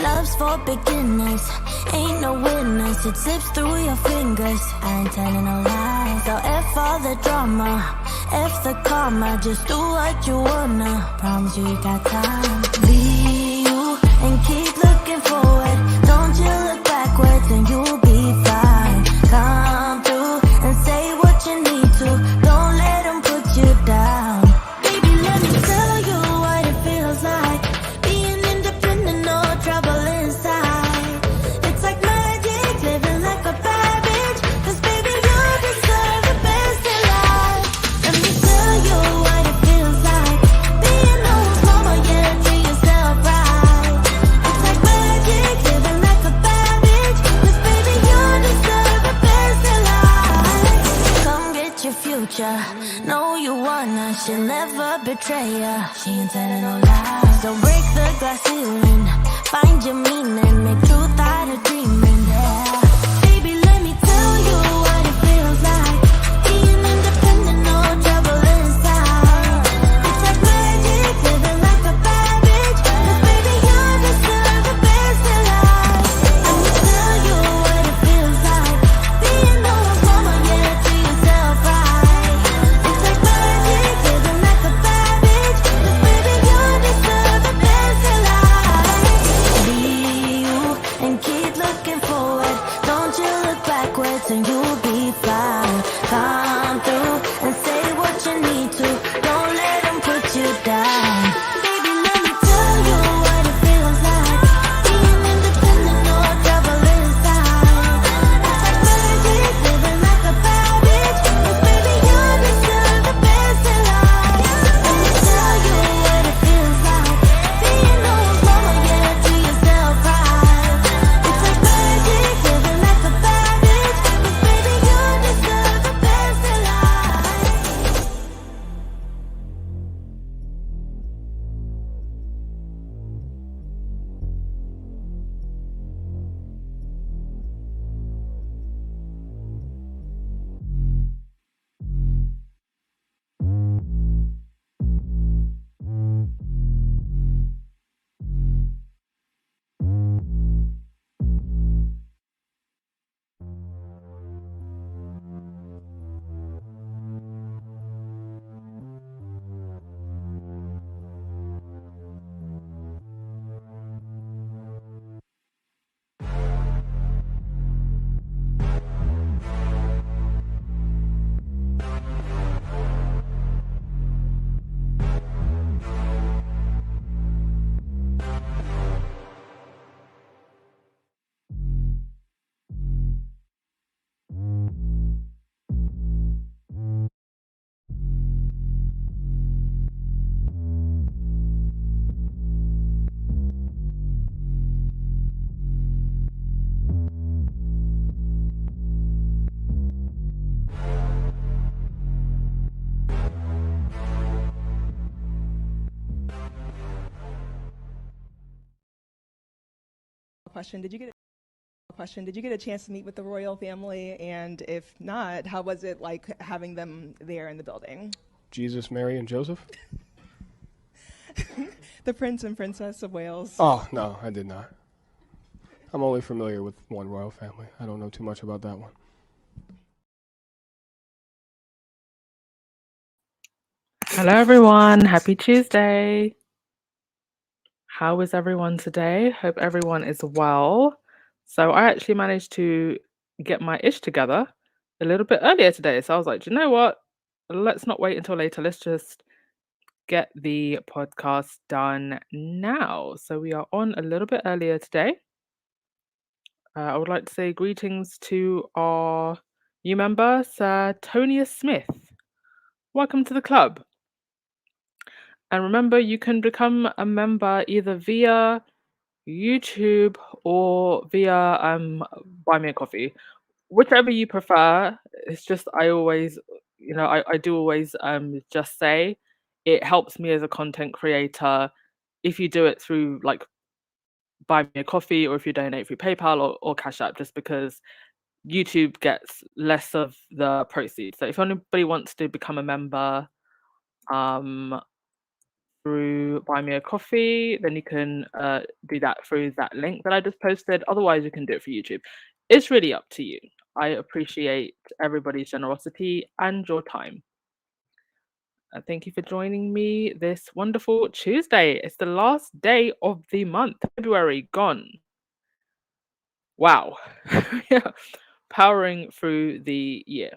Love's for beginners, ain't no winners. It slips through your fingers, I ain't telling no lies. So F all the drama, F the karma. Just do what you wanna, promise you got time. Be you and keep looking forward. Don't you look backwards and you'll be fine. Come through and say what you need to. Don't let them put you down. Baby, let me tell you what it feels like. Being independent, no trouble inside. It's like magic, living like a bad bitch. 'Cause baby, you deserve the best in life. Let me tell you what it feels like. Being who's mama, yeah, treat yourself right. It's like magic, living like a bad bitch. 'Cause baby, you deserve the best in life. Come get your future. Know you wanna, she'll never betray ya. She ain't telling no lies. So break the glass ceiling, find your meaning, make truth out of dreaming. Yeah. Baby, let me tell you what it feels like. Being independent, no trouble inside. It's like magic, living like a bad bitch. 'Cause baby, you deserve the best in life. Let me tell you what it feels like. Being who's mama, yeah, treat yourself right. It's like magic, living like a bad bitch. 'Cause baby, you deserve the best in life. Be you and keep looking forward. Don't you look backwards and you'll be fine. Come through and say what you need to. Don't let them put you down. Baby, let me tell you what it feels like. Being independent, no trouble inside. It's like magic, living like a bad bitch. 'Cause baby, you deserve the best in life. Let me tell you what it feels like. Being who's mama, yeah, treat yourself right. It's like magic, living like a bad bitch. 'Cause baby, you deserve the best in life. Question: Did you get a chance to meet with the royal family? And if not, how was it like having them there in the building? Jesus, Mary, and Joseph? The Prince and Princess of Wales. Oh, no, I did not. I'm only familiar with one royal family. I don't know too much about that one. Hello, everyone. Happy Tuesday. How is everyone today? Hope everyone is well. So I actually managed to get my ish together a little bit earlier today. So I was like, do you know what? Let's not wait until later. Let's just get the podcast done now. So we are on a little bit earlier today. I would like to say greetings to our new member, Sir Tonia Smith. Welcome to the club. And remember, you can become a member either via YouTube or via Buy Me a Coffee, whichever you prefer. It's just I always, I do always just say it helps me as a content creator if you do it through like Buy Me a Coffee or if you donate through PayPal or Cash App, just because YouTube gets less of the proceeds. So if anybody wants to become a member, through Buy Me a Coffee, then you can do that through that link that I just posted. Otherwise, you can do it for YouTube. It's really up to you. I appreciate everybody's generosity and your time. Thank you for joining me this wonderful Tuesday. It's the last day of the month. February gone. Wow. Yeah. Powering through the year.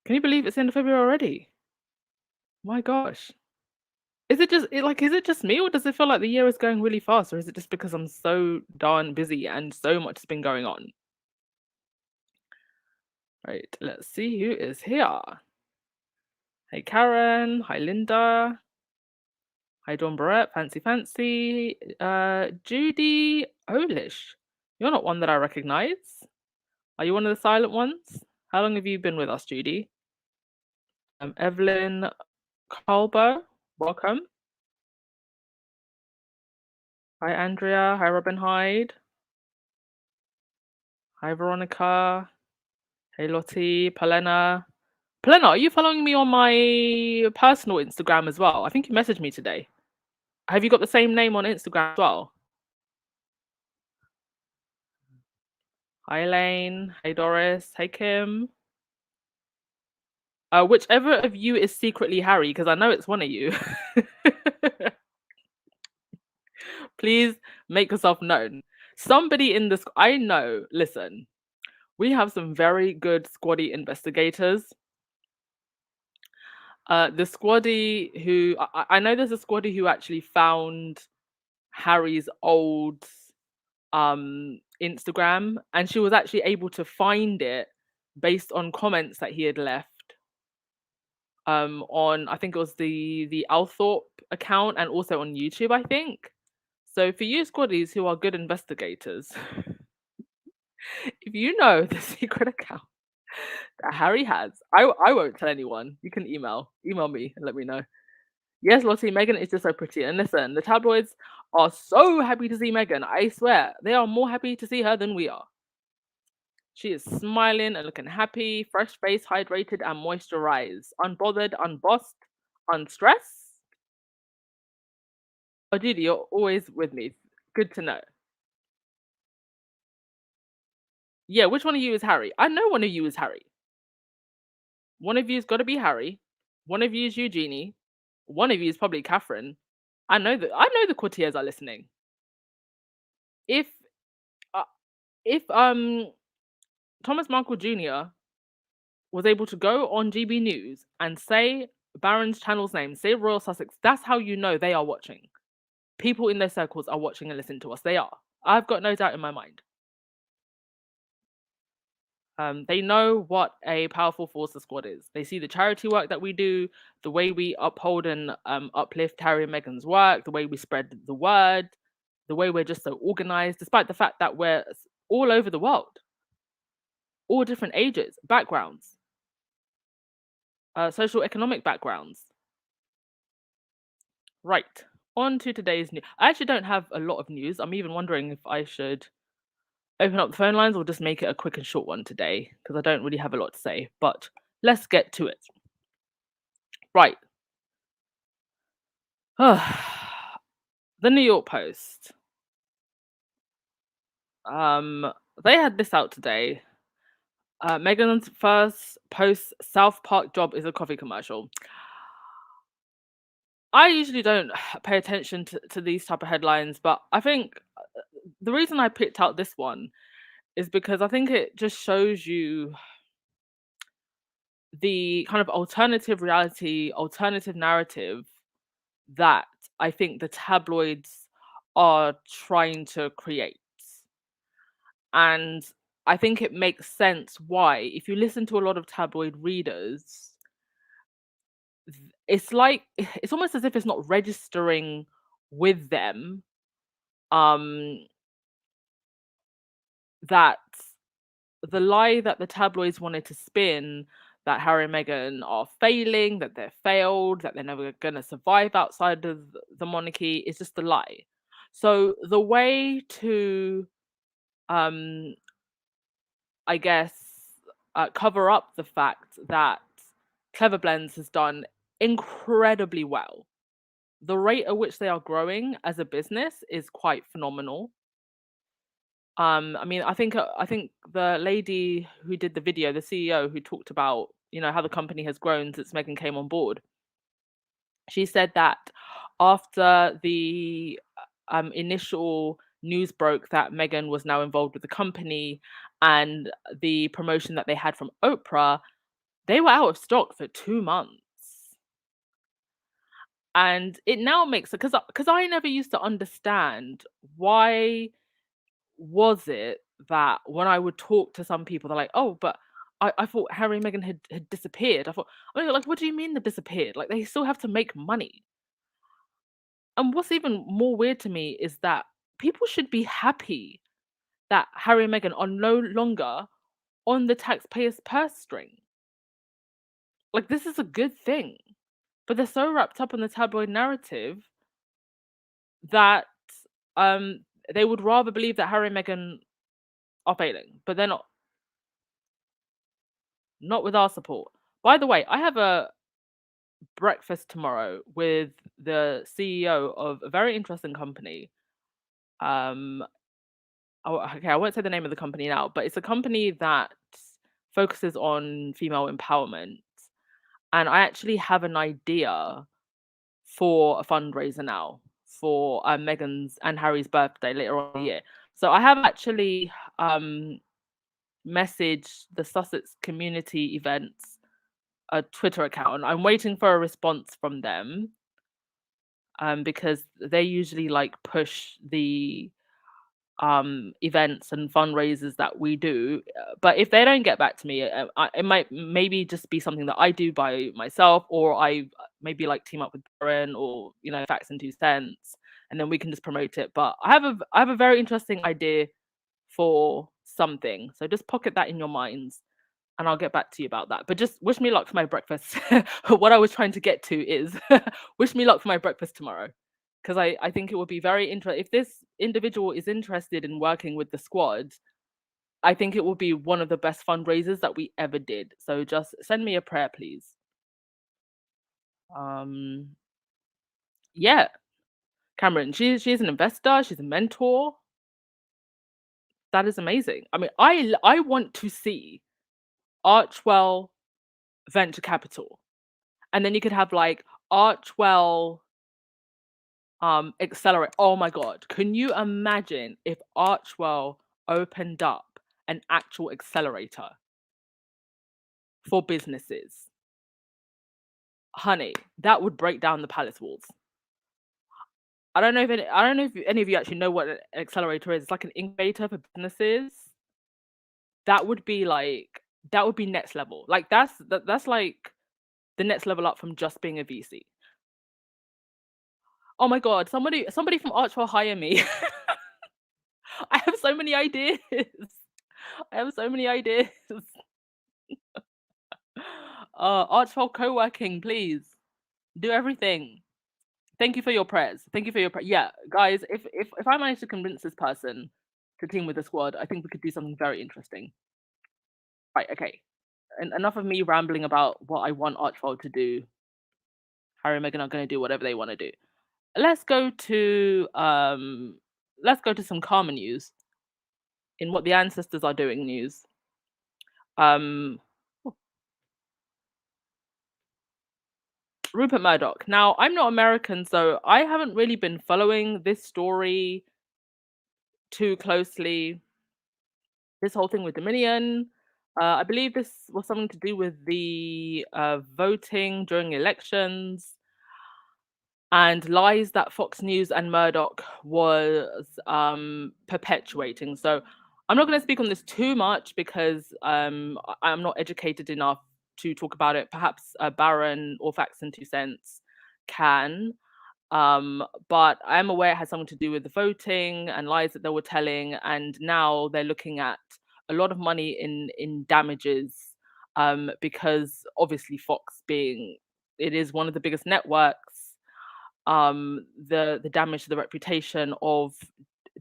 Can you believe it's the end of February already? My gosh. Is it just me, or does it feel like the year is going really fast, or is it just because I'm so darn busy and so much has been going on? Right, let's see who is here. Hey Karen, hi Linda. Hi Dawn Barrett, fancy. Judy Olish. You're not one that I recognize. Are you one of the silent ones? How long have you been with us, Judy? Evelyn Colbo, welcome. Hi Andrea, hi Robin Hyde. Hi Veronica. Hey Lottie, Palena. Palena, are you following me on my personal Instagram as well? I think you messaged me today. Have you got the same name on Instagram as well? Hi Elaine. Hey Doris. Hey Kim. Whichever of you is secretly Harry, because I know it's one of you. Please make yourself known. Somebody in this, I know, listen, we have some very good squaddy investigators. The squaddy who, I know there's a squaddy who actually found Harry's old Instagram, and she was actually able to find it based on comments that he had left on, I think it was the Althorpe account, and also on YouTube, I think. So for you squaddies who are good investigators, if you know the secret account that Harry has, I won't tell anyone. You can email me and let me know. Yes, Lottie, Meghan is just so pretty. And listen, the tabloids are so happy to see Meghan. I swear, they are more happy to see her than we are. She is smiling and looking happy, fresh face, hydrated and moisturized, unbothered, unbossed, unstressed. Oh, Judy, you're always with me. Good to know. Yeah, which one of you is Harry? I know one of you is Harry. One of you's got to be Harry. One of you is Eugenie. One of you is probably Catherine. I know the courtiers are listening. If uh, if Thomas Markle Jr. was able to go on GB News and say Baron's channel's name, say Royal Sussex, that's how you know they are watching. People in their circles are watching and listening to us. They are. I've got no doubt in my mind. They know what a powerful force the squad is. They see the charity work that we do, the way we uphold and uplift Harry and Meghan's work, the way we spread the word, the way we're just so organized, despite the fact that we're all over the world, all different ages, backgrounds, social economic backgrounds. Right, on to today's news. I actually don't have a lot of news. I'm even wondering if I should open up the phone lines or just make it a quick and short one today, because I don't really have a lot to say, but let's get to it. Right. The New York Post. They had this out today. Meghan's first post South Park job is a coffee commercial. I usually don't pay attention to these type of headlines, but I think the reason I picked out this one is because I think it just shows you the kind of alternative reality, alternative narrative that I think the tabloids are trying to create. And I think it makes sense why, if you listen to a lot of tabloid readers, it's like it's almost as if it's not registering with them that the lie that the tabloids wanted to spin, that Harry and Meghan are failing, that they're failed, that they're never going to survive outside of the monarchy, is just a lie. So the way to, I guess, cover up the fact that Clever Blends has done incredibly well the rate at which they are growing as a business is quite phenomenal. I mean, I think the lady who did the video, the CEO who talked about, how the company has grown since Megan came on board, she said that after the initial news broke that Megan was now involved with the company and the promotion that they had from Oprah, they were out of stock for 2 months. And it now makes it because I never used to understand why was it that when I would talk to some people, they're like, "Oh, but I thought Harry and Meghan had disappeared." I mean, like, what do you mean they disappeared? Like, they still have to make money. And what's even more weird to me is that people should be happy that Harry and Meghan are no longer on the taxpayers' purse string. Like, this is a good thing. But they're so wrapped up in the tabloid narrative that um they would rather believe that Harry and Meghan are failing, but they're not with our support. By the way, I have a breakfast tomorrow with the CEO of a very interesting company. Um, okay, I won't say the name of the company now, but it's a company that focuses on female empowerment. And I actually have an idea for a fundraiser now for Meghan's and Harry's birthday later on in the year. So I have actually messaged the Sussex community events a Twitter account. I'm waiting for a response from them because they usually like push the events and fundraisers that we do. But if they don't get back to me, it might maybe just be something that I do by myself, or I maybe like team up with Darren or Facts and Two Cents, and then we can just promote it. But I have a very interesting idea for something, so just pocket that in your minds and I'll get back to you about that. But just wish me luck for my breakfast. What I was trying to get to is wish me luck for my breakfast tomorrow. Because I think it would be very interesting. If this individual is interested in working with the squad, I think it will be one of the best fundraisers that we ever did. So just send me a prayer, please. Um, yeah, Cameron, she's an investor, she's a mentor. That is amazing. I mean, I want to see Archwell Venture Capital. And then you could have like Archwell Accelerate. Oh my god. Can you imagine if Archwell opened up an actual accelerator for businesses? Honey, that would break down the palace walls. I don't know if any of you actually know what an accelerator is. It's like an incubator for businesses. That would be next level. Like that's like the next level up from just being a VC. Oh my god, somebody from Archwell hire me. I have so many ideas. I have so many ideas. Archwell co-working, please. Do everything. Thank you for your prayers. Thank you for your yeah, guys, if I manage to convince this person to team with the squad, I think we could do something very interesting. Right, okay. And enough of me rambling about what I want Archwell to do. Harry and Meghan are gonna do whatever they want to do. Let's go to some calmer news in what the ancestors are doing news. Rupert Murdoch. Now, I'm not American, so I haven't really been following this story too closely. This whole thing with Dominion, I believe this was something to do with the voting during elections and lies that Fox News and Murdoch was perpetuating. So I'm not going to speak on this too much because I'm not educated enough to talk about it. Perhaps Baron or Facts and Two Cents can. But I am aware it has something to do with the voting and lies that they were telling, and now they're looking at a lot of money in damages because obviously Fox being it is one of the biggest networks, the damage to the reputation of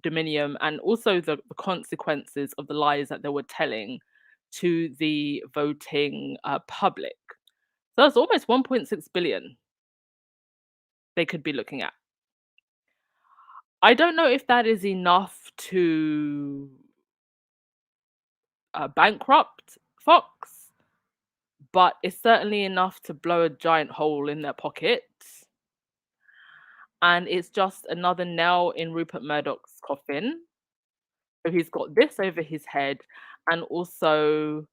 Dominion and also the consequences of the lies that they were telling to the voting public. So it's almost 1.6 billion. they could be looking at. I don't know if that is enough to bankrupt Fox, but it's certainly enough to blow a giant hole in their pockets. And it's just another nail in Rupert Murdoch's coffin. So he's got this over his head, and also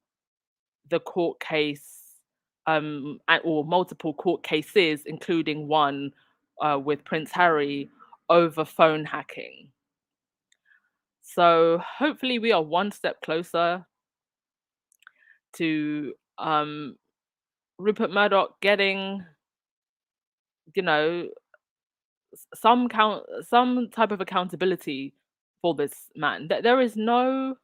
the court case, or multiple court cases, including one with Prince Harry over phone hacking. So hopefully we are one step closer to Rupert Murdoch getting, you know, some type of accountability for this man. There is no,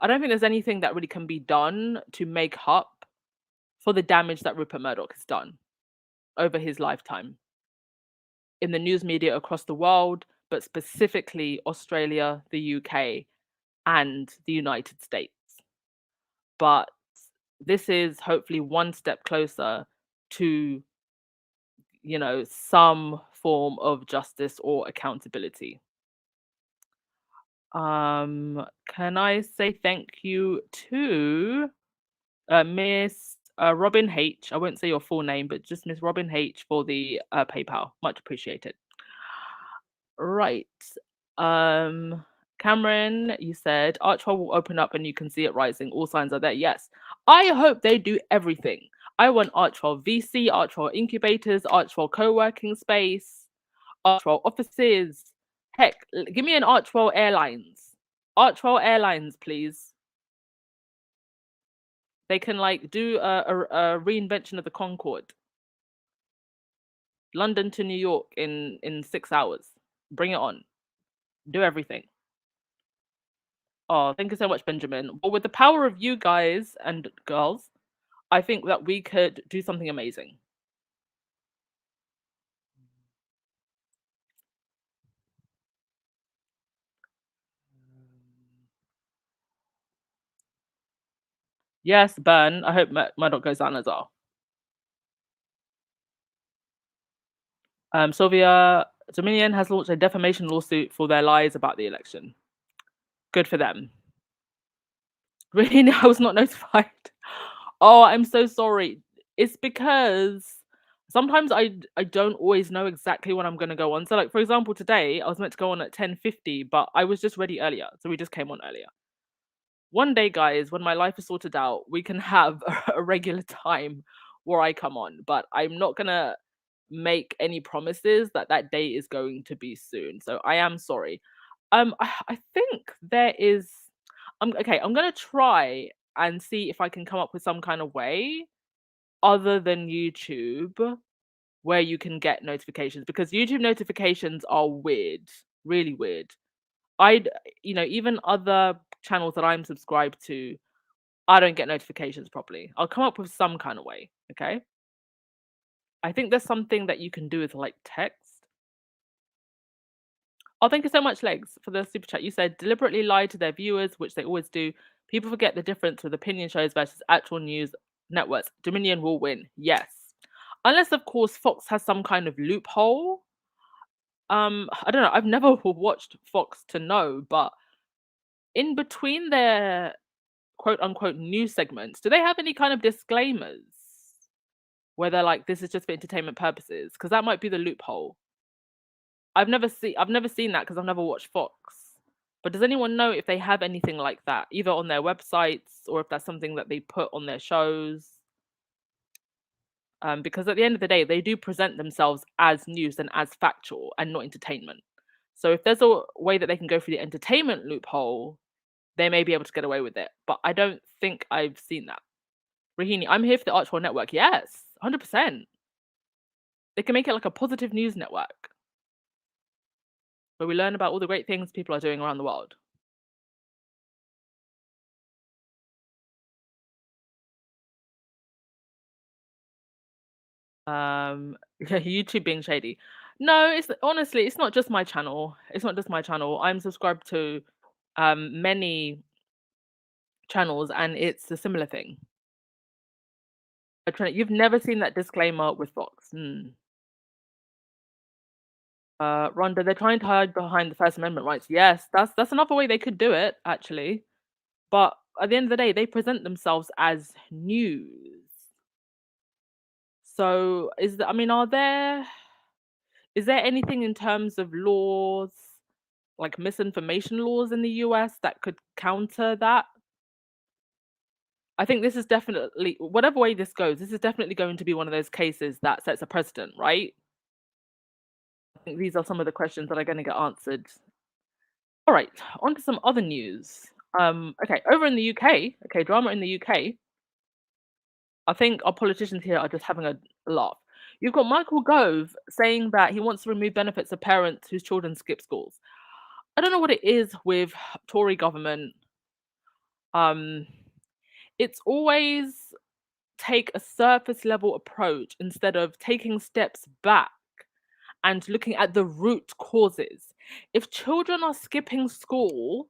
I don't think there's anything that really can be done to make up for the damage that Rupert Murdoch has done over his lifetime in the news media across the world, but specifically Australia, the UK, and the United States. But this is hopefully one step closer to, some form of justice or accountability. Can I say thank you to Miss Robin H? I won't say your full name, but just Miss Robin H for the PayPal. Much appreciated. Right. Cameron, you said Archwell will open up and you can see it rising. All signs are there. Yes. I hope they do everything. I want Archwell VC, Archwell incubators, Archwell co-working space, Archwell offices. Heck, give me an Archwell Airlines. Archwell Airlines, please. They can do a reinvention of the Concorde. London to New York in 6 hours. Bring it on. Do everything. Oh, thank you so much, Benjamin. Well, with the power of you guys and girls, I think that we could do something amazing. Yes, Burn. I hope Murdoch goes down as well. Sylvia, Dominion has launched a defamation lawsuit for their lies about the election. Good for them. Really, I was not notified. Oh, I'm so sorry. It's because sometimes I don't always know exactly when I'm going to go on. So, for example, today I was meant to go on at 10:50, but I was just ready earlier, so we just came on earlier. One day, guys, when my life is sorted out, we can have a regular time where I come on, but I'm not gonna make any promises that day is going to be soon. So I am sorry. I think there is. Okay. I'm gonna try and see if I can come up with some kind of way other than YouTube where you can get notifications, because YouTube notifications are weird, really weird. Even other channels that I'm subscribed to, I don't get notifications properly. I'll come up with some kind of way, okay? I think there's something that you can do with text. Oh, thank you so much, Legs, for the super chat. You said deliberately lie to their viewers, which they always do. People forget the difference with opinion shows versus actual news networks. Dominion will win. Yes. Unless, of course, Fox has some kind of loophole. I don't know. I've never watched Fox to know, but in between their quote unquote news segments, do they have any kind of disclaimers where they're like, this is just for entertainment purposes? Because that might be the loophole. I've never seen that because I've never watched Fox. But does anyone know if they have anything like that, either on their websites or if that's something that they put on their shows? Because at the end of the day, they do present themselves as news and as factual and not entertainment. So if there's a way that they can go through the entertainment loophole, they may be able to get away with it. But I don't think I've seen that. Rahini, I'm here for the Archwell Network. Yes, 100%. They can make it like a positive news network where we learn about all the great things people are doing around the world. YouTube being shady. No, it's honestly, it's not just my channel. It's not just my channel. I'm subscribed to many channels, and it's a similar thing. You've never seen that disclaimer with Fox. Rhonda, they're trying to hide behind the First Amendment rights. Yes, that's another way they could do it, actually. But at the end of the day, they present themselves as news. So is there anything in terms of laws, like misinformation laws in the US that could counter that? I think this is definitely, whatever way this goes, this is definitely going to be one of those cases that sets a precedent, right? I think these are some of the questions that are going to get answered. All right, on to some other news. Okay, over in the UK, okay, drama in the UK. I think our politicians here are just having a laugh. You've got Michael Gove saying that he wants to remove benefits of parents whose children skip schools. I don't know what it is with Tory government. Um, it's always take a surface level approach instead of taking steps back and looking at the root causes. If children are skipping school,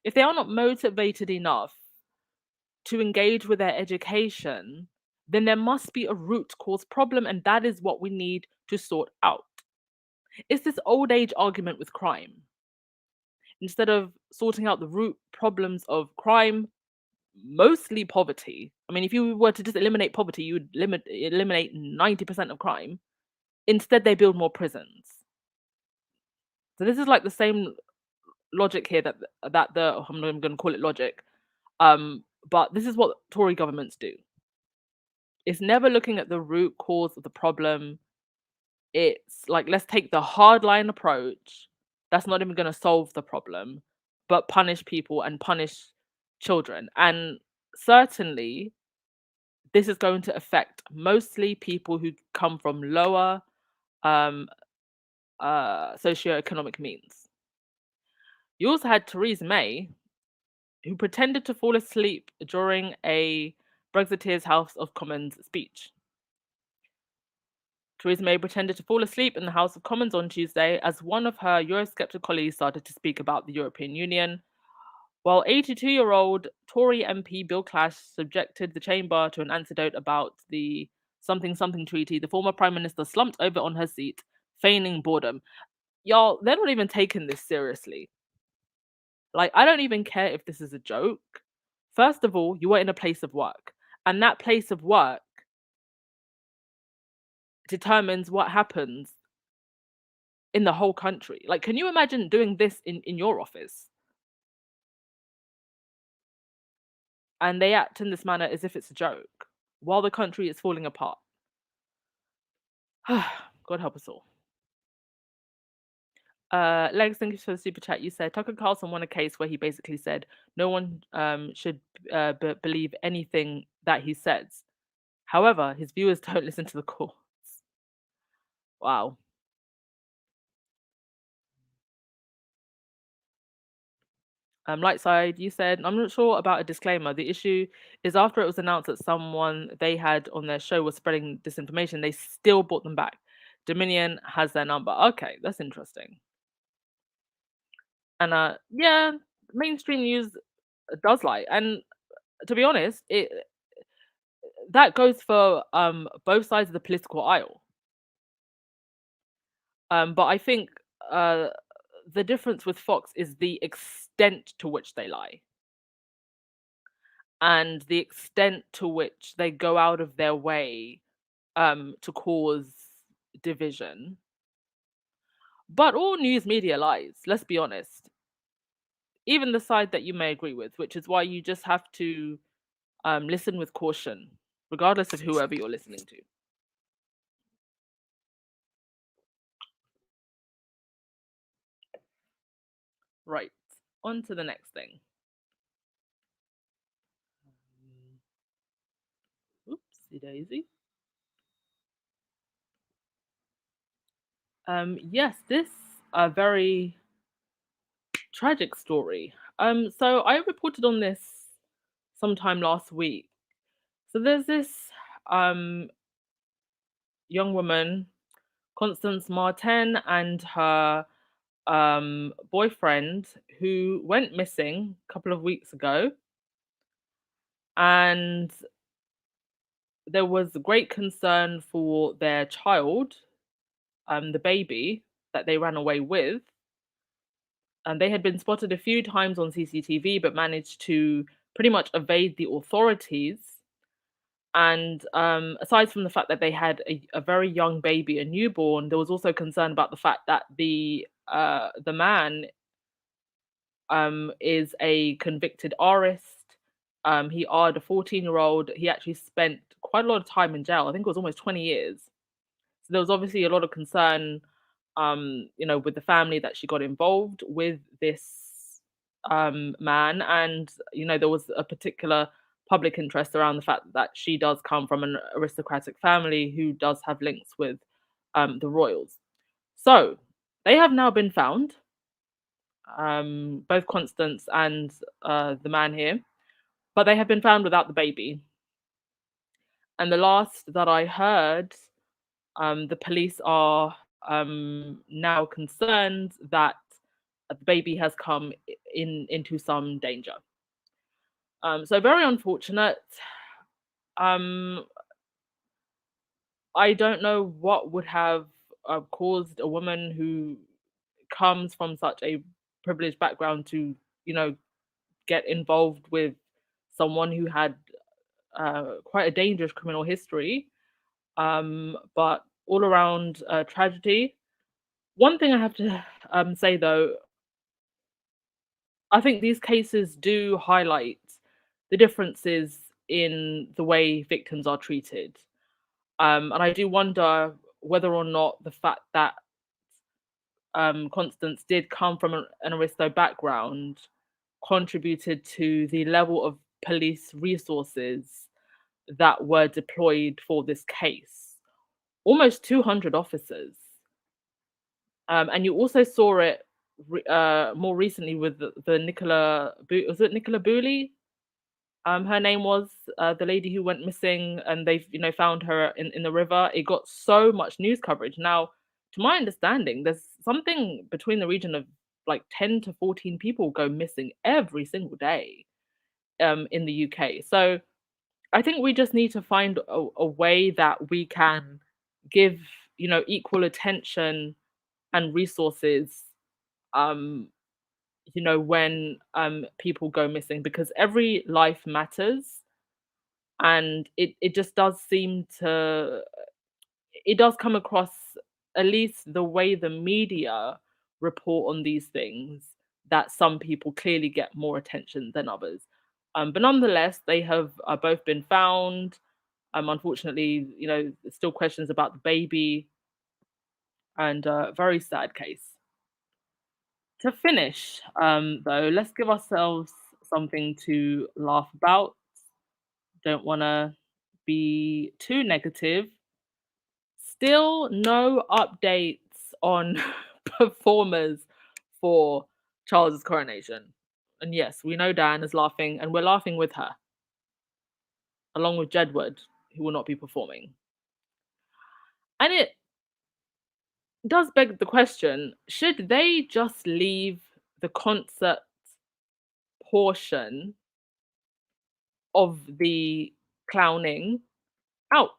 if they are not motivated enough to engage with their education, then there must be a root cause problem, and that is what we need to sort out. It's this old age argument with crime. Instead of sorting out the root problems of crime, mostly poverty. I mean, if you were to just eliminate poverty, you would eliminate 90% of crime. Instead, they build more prisons. So this is like the same logic here I'm not even going to call it logic. But this is what Tory governments do. It's never looking at the root cause of the problem. It's like, let's take the hardline approach that's not even going to solve the problem, but punish people and punish children. And certainly, this is going to affect mostly people who come from lower um, socioeconomic means. You also had Theresa May, who pretended to fall asleep during a Brexiteers' House of Commons speech. Theresa May pretended to fall asleep in the House of Commons on Tuesday as one of her Eurosceptic colleagues started to speak about the European Union, while 82-year-old Tory MP Bill Clash subjected the chamber to an anecdote about the something something treaty. The former Prime Minister slumped over on her seat, feigning boredom. Y'all, they're not even taking this seriously. Like, I don't even care if this is a joke. First of all, you are in a place of work, and that place of work determines what happens in the whole country. Like, can you imagine doing this in your office? And they act in this manner as if it's a joke while the country is falling apart. God help us all. Legs, thank you for the super chat. You said Tucker Carlson won a case where he basically said no one should believe anything that he says. However, his viewers don't listen to the courts. Wow. Lightside, you said, I'm not sure about a disclaimer. The issue is after it was announced that someone they had on their show was spreading disinformation, they still brought them back. Dominion has their number. Okay, that's interesting. And yeah, mainstream news does lie. And to be honest, that goes for both sides of the political aisle. But I think the difference with Fox is the extent to which they lie and the extent to which they go out of their way to cause division. But all news media lies, let's be honest. Even the side that you may agree with, which is why you just have to listen with caution, regardless of whoever you're listening to. Right, on to the next thing. Oopsie daisy. Yes, this a very tragic story. So I reported on this sometime last week. So there's this young woman, Constance Marten, and her boyfriend who went missing a couple of weeks ago. And there was great concern for their child, the baby that they ran away with. And they had been spotted a few times on CCTV, but managed to pretty much evade the authorities. And aside from the fact that they had a very young baby, a newborn, there was also concern about the fact that the man is a convicted artist. He are a 14-year-old. He actually spent quite a lot of time in jail. I think it was almost 20 years. So there was obviously a lot of concern, with the family that she got involved with this man, and there was a particular public interest around the fact that she does come from an aristocratic family who does have links with the royals. So they have now been found, both Constance and the man here, but they have been found without the baby. And the last that I heard, the police are now concerned that the baby has come into some danger. So very unfortunate. Um, I don't know what would have caused a woman who comes from such a privileged background to, get involved with someone who had quite a dangerous criminal history. But all around tragedy. One thing I have to say though, I think these cases do highlight the differences in the way victims are treated. And I do wonder whether or not the fact that Constance did come from an aristo background contributed to the level of police resources that were deployed for this case. Almost 200 officers. And you also saw it more recently with the was it Nicola Booley? Her name was the lady who went missing, and they found her in the river. It got so much news coverage. Now, to my understanding, there's something between the region of like 10 to 14 people go missing every single day in the UK. So I think we just need to find a way that we can give equal attention and resources um when people go missing, because every life matters. And it just does seem to it does come across, at least the way the media report on these things, that some people clearly get more attention than others. But nonetheless, they have both been found. Unfortunately, there's still questions about the baby, and very sad case. To finish, though, let's give ourselves something to laugh about. Don't want to be too negative. Still no updates on performers for Charles's coronation. And yes, we know Dan is laughing, and we're laughing with her, along with Jedward, who will not be performing. And it does beg the question, should they just leave the concert portion of the clowning out?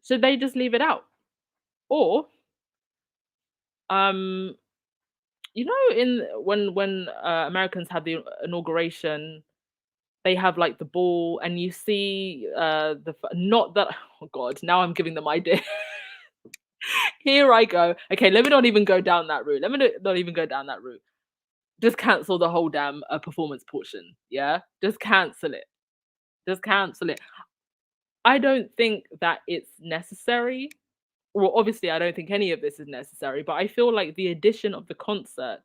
Should they just leave it out? Or um in when Americans have the inauguration, they have like the ball, and you see not that oh god, now I'm giving them idea. Here I go. Okay, let me not even go down that route. Let me not even go down that route. Just cancel the whole damn performance portion. Yeah, just cancel it. Just cancel it. I don't think that it's necessary. Well, obviously, I don't think any of this is necessary, but I feel like the addition of the concert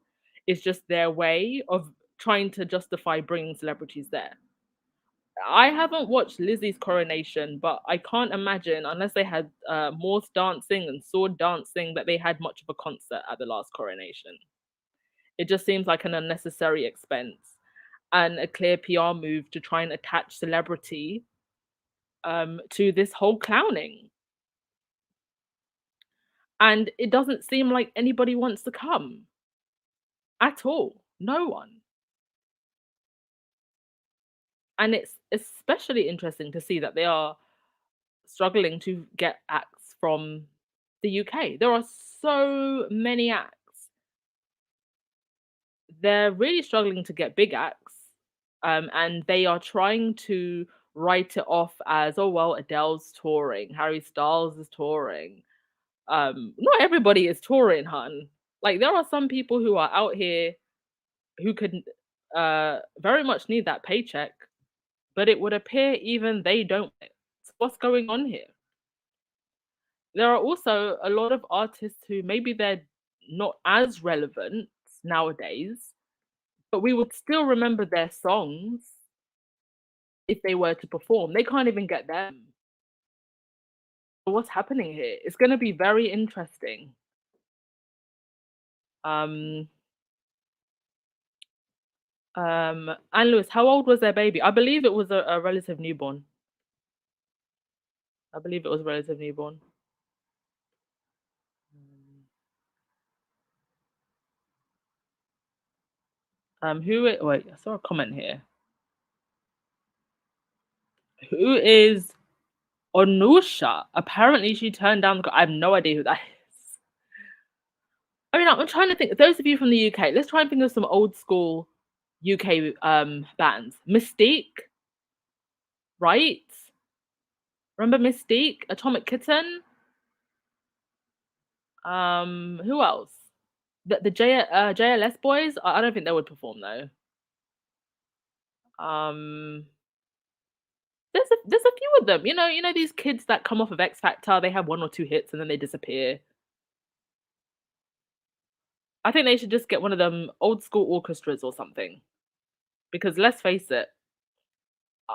is just their way of trying to justify bringing celebrities there. I haven't watched Lizzie's coronation, but I can't imagine, unless they had Morse dancing and sword dancing, that they had much of a concert at the last coronation. It just seems like an unnecessary expense and a clear PR move to try and attach celebrity to this whole clowning. And it doesn't seem like anybody wants to come at all. No one. And it's especially interesting to see that they are struggling to get acts from the UK. There are so many acts. They're really struggling to get big acts. And they are trying to write it off as, oh well, Adele's touring, Harry Styles is touring. Not everybody is touring, hun. Like there are some people who are out here who could very much need that paycheck, but it would appear even they don't. So what's going on here? There are also a lot of artists who maybe they're not as relevant nowadays, but we would still remember their songs if they were to perform. They can't even get them. So what's happening here? It's going to be very interesting. Anne Lewis, how old was their baby? I believe it was a relative newborn. I believe it was a relative newborn. Wait, I saw a comment here. Who is Onusha? Apparently she turned down I have no idea who that is. I mean, I'm trying to think. Those of you from the UK, let's try and think of some old school UK bands. Mystique, right? Remember Mystique? Atomic Kitten? Who else? The JLS boys? I don't think they would perform though. There's a few of them. You know these kids that come off of X Factor, they have 1 or 2 hits and then they disappear. I think they should just get one of them old school orchestras or something. Because let's face it,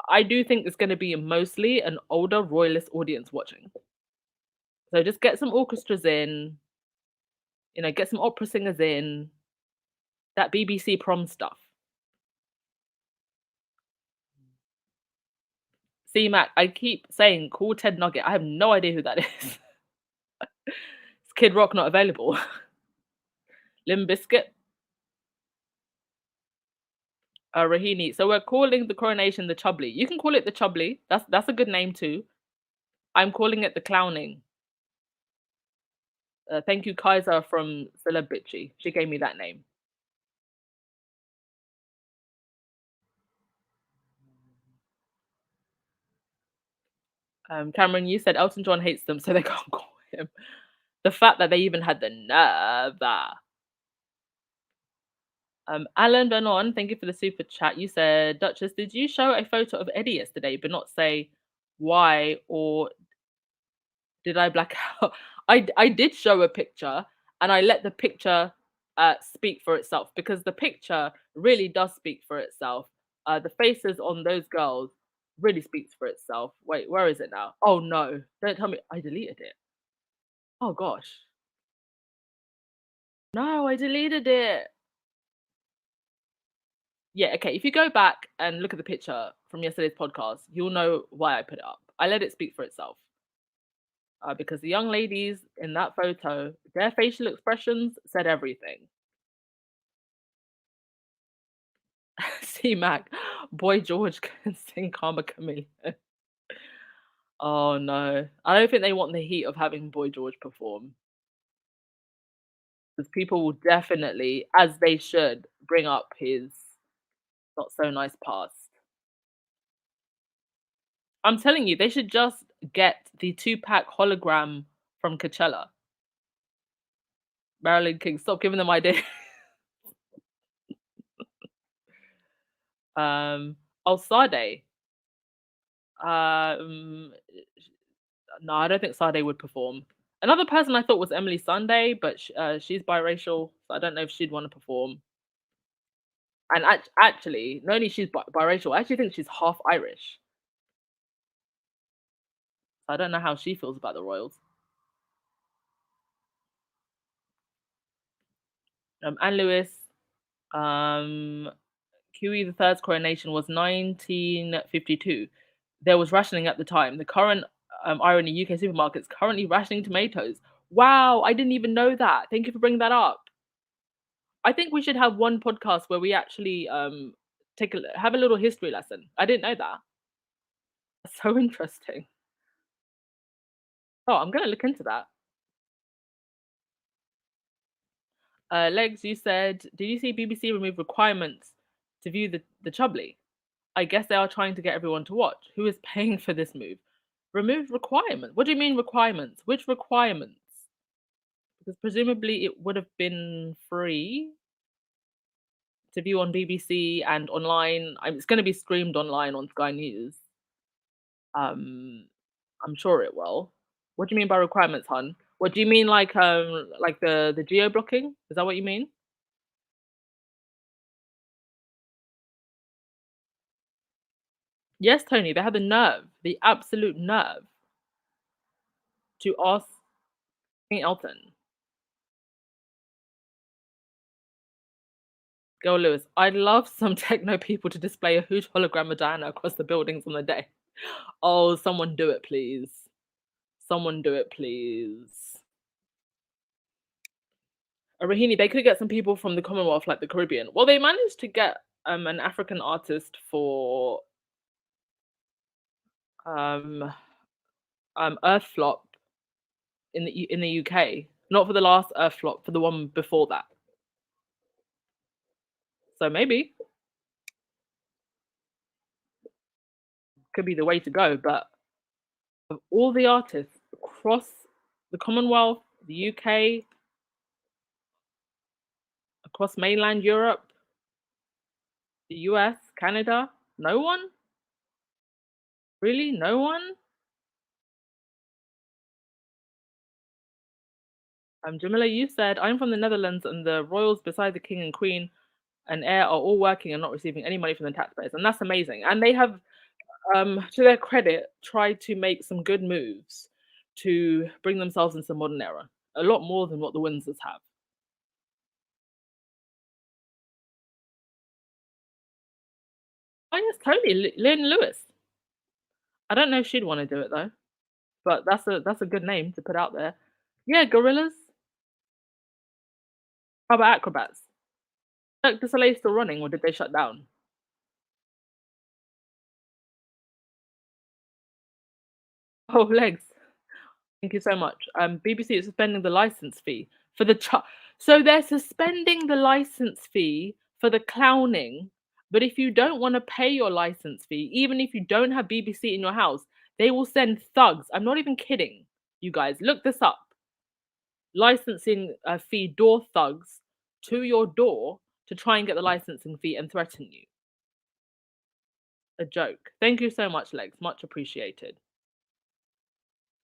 I do think it's going to be mostly an older royalist audience watching. So just get some orchestras in, get some opera singers in, that BBC prom stuff. See, Mac, I keep saying call Ted Nugget. I have no idea who that is. Is Kid Rock not available? Limb Biscuit? Rahini. So we're calling the coronation the Chubbly. You can call it the Chubbly. That's a good name too. I'm calling it the clowning. Thank you, Kaiser from Celeb Bitchy. She gave me that name. Cameron, you said Elton John hates them, so they can't call him. The fact that they even had the nerve. Alan Vernon, thank you for the super chat. You said, Duchess, did you show a photo of Eddie yesterday, but not say why, or did I black out? I did show a picture, and I let the picture speak for itself, because the picture really does speak for itself. The faces on those girls really speaks for itself. Wait, where is it now? Oh no, don't tell me I deleted it. Oh gosh. No, I deleted it. Yeah, okay. If you go back and look at the picture from yesterday's podcast, you'll know why I put it up. I let it speak for itself. Because the young ladies in that photo, their facial expressions said everything. See, Mac, Boy George can sing Karma Chameleon. Oh no, I don't think they want the heat of having Boy George perform. Because people will definitely, as they should, bring up his not so nice past. I'm telling you, they should just get the Tupac hologram from Coachella. Marilyn King, stop giving them ideas. Sade. No, I don't think Sade would perform. Another person I thought was Emily Sunday, but she's biracial, so I don't know if she'd want to perform. And actually, not only she's biracial, I actually think she's half Irish. So I don't know how she feels about the royals. Anne Lewis, Huey III's coronation was 1952. There was rationing at the time. The current irony: UK supermarkets currently rationing tomatoes. Wow, I didn't even know that. Thank you for bringing that up. I think we should have one podcast where we actually have a little history lesson. I didn't know that. That's so interesting. Oh, I'm gonna look into that. Legs, you said, did you see BBC remove requirements to view the Chubbly? I guess they are trying to get everyone to watch. Who is paying for this move? Remove requirements? What do you mean requirements? Which requirements? Because presumably it would have been free to view on BBC and online. It's going to be streamed online on Sky News. I'm sure it will. What do you mean by requirements, hun? What do you mean, like the geo blocking? Is that what you mean? Yes, Tony. They had the nerve, the absolute nerve, to ask King Elton. Go Lewis. I'd love some techno people to display a huge hologram of Diana across the buildings on the day. Oh, someone do it, please. Someone do it, please. Rahini, they could get some people from the Commonwealth, like the Caribbean. Well, they managed to get an African artist for Earth Flop in the UK. Not for the last Earth Flop, for the one before that. So maybe could be the way to go. But of all the artists across the Commonwealth, the UK, across mainland Europe, the US, Canada, no one? Really? No one? Jamila, you said, I'm from the Netherlands and the royals beside the king and queen and heir are all working and not receiving any money from the taxpayers. And that's amazing. And they have, to their credit, tried to make some good moves to bring themselves into the modern era. A lot more than what the Windsors have. Oh yes, totally. Lynn Lewis. I don't know if she'd want to do it though. But that's a good name to put out there. Yeah, gorillas. How about acrobats? Cirque du Soleil still running, or did they shut down? Oh, legs. Thank you so much. BBC is suspending the license fee for the so they're suspending the license fee for the clowning. But if you don't want to pay your license fee, even if you don't have BBC in your house, they will send thugs. I'm not even kidding, you guys. Look this up. Licensing fee door thugs to your door to try and get the licensing fee and threaten you. A joke. Thank you so much, Legs. Much appreciated.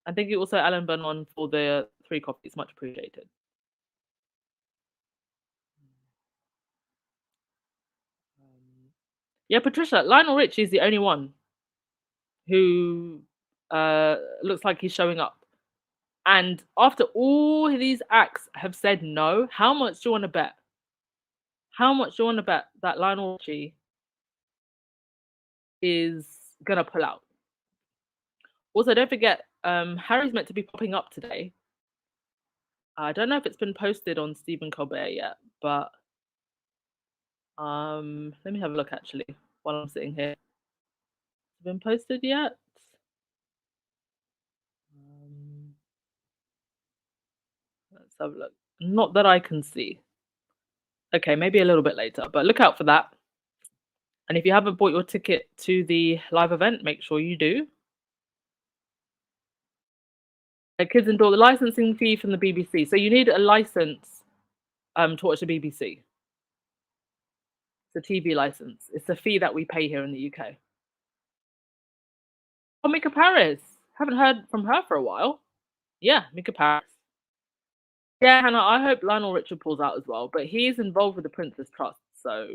And thank you also, Alan Vernon, for the 3 copies. Much appreciated. Yeah, Patricia, Lionel Richie is the only one who looks like he's showing up. And after all these acts have said no, how much do you want to bet? How much do you want to bet that Lionel Richie is going to pull out? Also, don't forget, Harry's meant to be popping up today. I don't know if it's been posted on Stephen Colbert yet, but let me have a look actually while I'm sitting here. Has it been posted yet? Let's have a look. Not that I can see. Okay, maybe a little bit later, but look out for that. And if you haven't bought your ticket to the live event, make sure you do. Kids Indoor, the licensing fee from the BBC. So you need a license to watch the BBC. It's a TV license. It's a fee that we pay here in the UK. Oh, Mika Paris. Haven't heard from her for a while. Yeah, Mika Paris. Yeah, Hannah, I hope Lionel Richie pulls out as well, but he's involved with the Prince's Trust, so.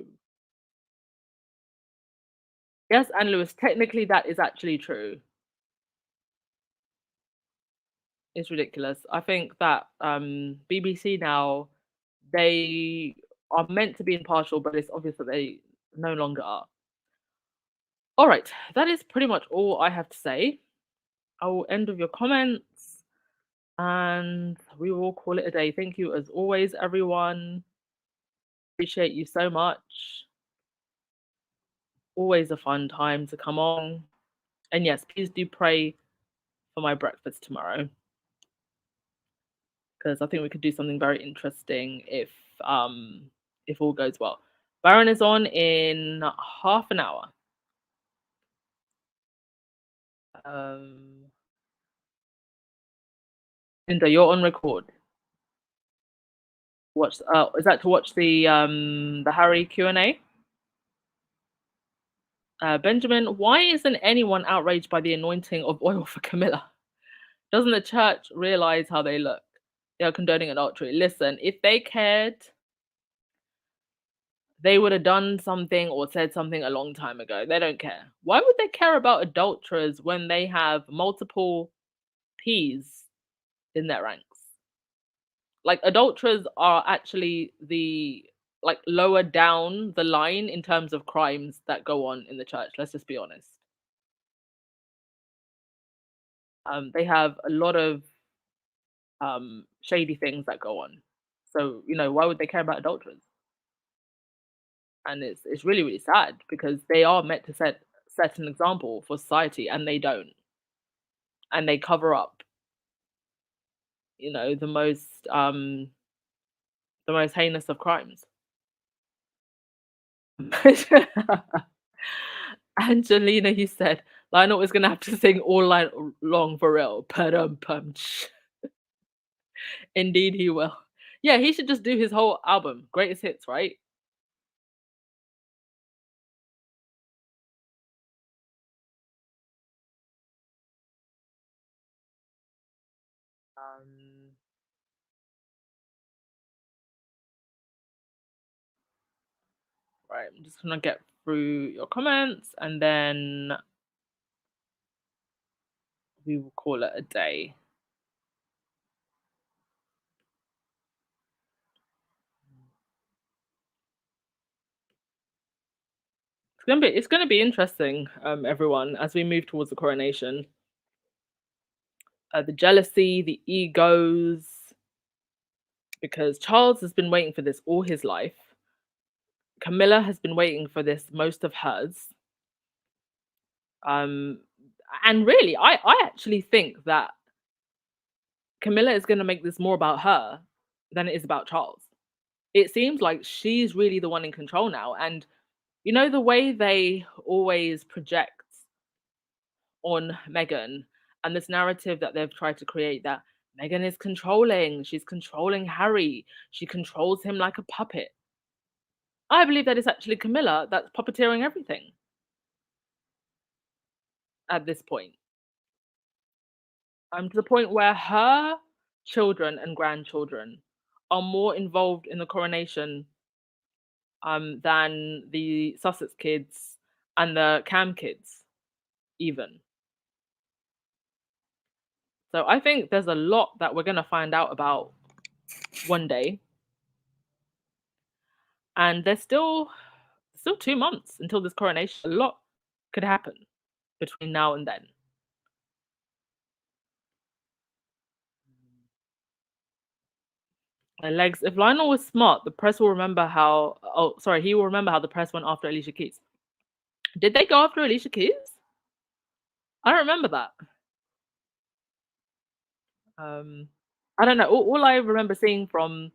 Yes, and Lewis, technically that is actually true. It's ridiculous. I think that BBC now, they are meant to be impartial, but it's obvious that they no longer are. All right, that is pretty much all I have to say. I will end with your comments and we will call it a day. Thank you as always, everyone. Appreciate you so much. Always a fun time to come on. And yes, please do pray for my breakfast tomorrow, because I think we could do something very interesting if all goes well. Baron is on in half an hour. Linda, you're on record. Watch. Is that to watch the Harry Q&A? Benjamin, why isn't anyone outraged by the anointing of oil for Camilla? Doesn't the church realize how they look? They are condoning adultery. Listen, if they cared, they would have done something or said something a long time ago. They don't care. Why would they care about adulterers when they have multiple P's in their ranks? Like, adulterers are actually the lower down the line in terms of crimes that go on in the church. Let's just be honest. They have a lot of shady things that go on. So, why would they care about adulterers? And it's really, really sad, because they are meant to set an example for society, and they don't. And they cover up, the most heinous of crimes. Angelina, you said Lionel is gonna have to sing all line long for real. Punch. Indeed, he will. Yeah, he should just do his whole album, greatest hits, right? Right, I'm just gonna get through your comments, and then we will call it a day. It's gonna be interesting, everyone, as we move towards the coronation. The jealousy, the egos, because Charles has been waiting for this all his life. Camilla has been waiting for this most of hers. And really, I actually think that Camilla is going to make this more about her than it is about Charles. It seems like she's really the one in control now. And the way they always project on Meghan, and this narrative that they've tried to create, that Meghan is controlling, she's controlling Harry, she controls him like a puppet. I believe that it's actually Camilla that's puppeteering everything at this point. To the point where her children and grandchildren are more involved in the coronation than the Sussex kids and the Cam kids, even. So I think there's a lot that we're going to find out about one day. And there's still 2 months until this coronation. A lot could happen between now and then. Legs, if Lionel was smart, the press will remember how. Oh, sorry, he will remember how the press went after Alicia Keys. Did they go after Alicia Keys? I don't remember that. I don't know. All I remember seeing from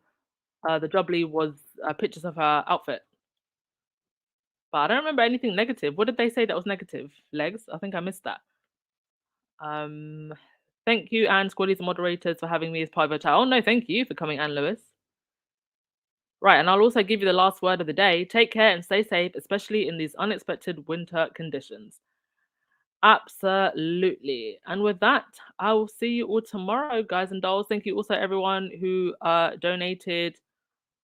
the Jubbly was pictures of her outfit. But I don't remember anything negative. What did they say that was negative? Legs? I think I missed that. Thank you, Anne, Squaddies, and moderators, for having me as part of your chat. Oh, no, thank you for coming, Anne Lewis. Right, and I'll also give you the last word of the day. Take care and stay safe, especially in these unexpected winter conditions. Absolutely. And with that, I will see you all tomorrow, guys and dolls. Thank you also everyone who donated.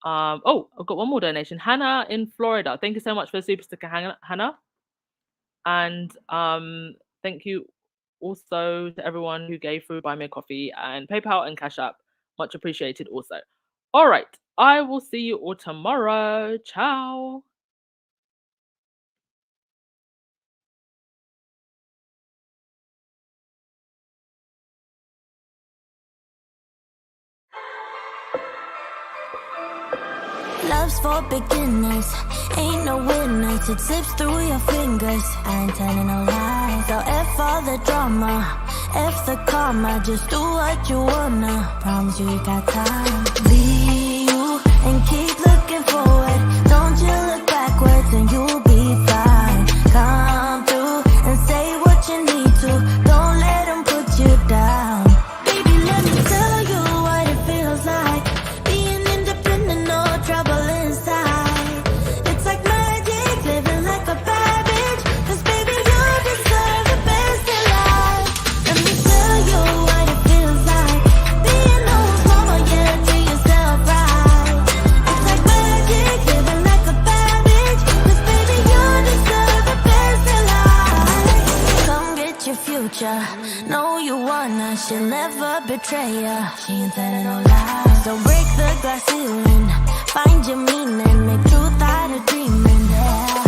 Oh, I've got one more donation. Hannah in Florida. Thank you so much for the super sticker, Hannah. And thank you also to everyone who gave through Buy Me a Coffee and PayPal and Cash App. Much appreciated also. All right. I will see you all tomorrow. Ciao. Love's for beginners, ain't no winners. It slips through your fingers. I ain't telling no lies. So F all the drama, F the karma. Just do what you wanna. Promise you got time. Be you and keep looking forward. Don't you look backwards and you'll be fine. Come through and say what you need to. Don't let them put you down. Baby, let me tell you what it feels like. Being independent, no trouble inside. It's like magic, living like a bad bitch. 'Cause baby, you deserve the best in life. Let me tell you what it feels like. Being no mama, yeah, treat yourself right. It's like magic, living like a bad bitch. 'Cause baby, you deserve the best in life. Come get your future. Know you wanna, she'll never betray ya. She ain't telling no lies. So break the glass ceiling, find your meaning, make truth out of dreaming. Yeah.